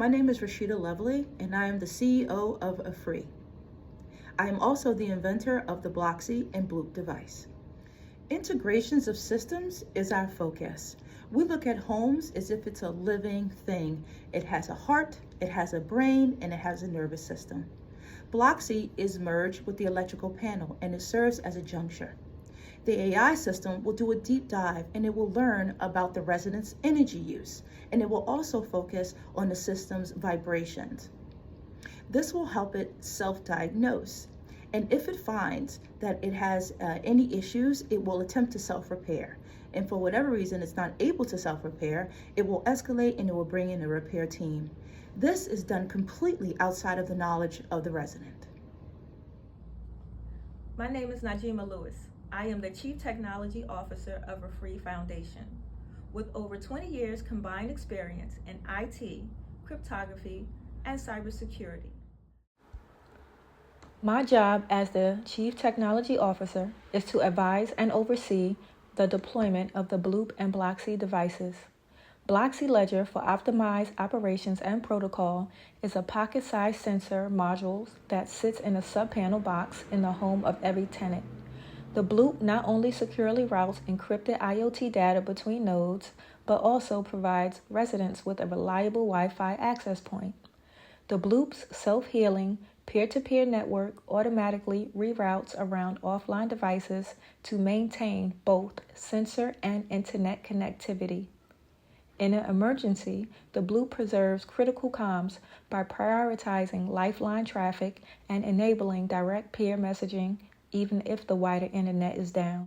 My name is Rashida Lovely, and I am the CEO of Afree. I am also the inventor of the Bloxi and bloop device. Integrations of systems is our focus. We look at homes as if it's a living thing. It has a heart, it has a brain, and it has a nervous system. Bloxi is merged with the electrical panel, and it serves as a juncture. The AI system will do a deep dive, and it will learn about the resident's energy use, and it will also focus on the system's vibrations. This will help it self-diagnose, and if it finds that it has any issues, it will attempt to self-repair. And for whatever reason it's not able to self-repair, it will escalate and it will bring in a repair team. This is done completely outside of the knowledge of the resident. My name is Najima Lewis. I am the Chief Technology Officer of Afree Foundation. With over 20 years combined experience in IT, cryptography, and cybersecurity. My job as the Chief Technology Officer is to advise and oversee the deployment of the bloop and Bloxi devices. Bloxi Ledger for Optimized Operations and Protocol is a pocket-sized sensor module that sits in a sub-panel box in the home of every tenant. The bloop not only securely routes encrypted IoT data between nodes, but also provides residents with a reliable Wi-Fi access point. The bloop's self-healing, peer-to-peer network automatically reroutes around offline devices to maintain both sensor and internet connectivity. In an emergency, the bloop preserves critical comms by prioritizing lifeline traffic and enabling direct peer messaging even if the wider internet is down.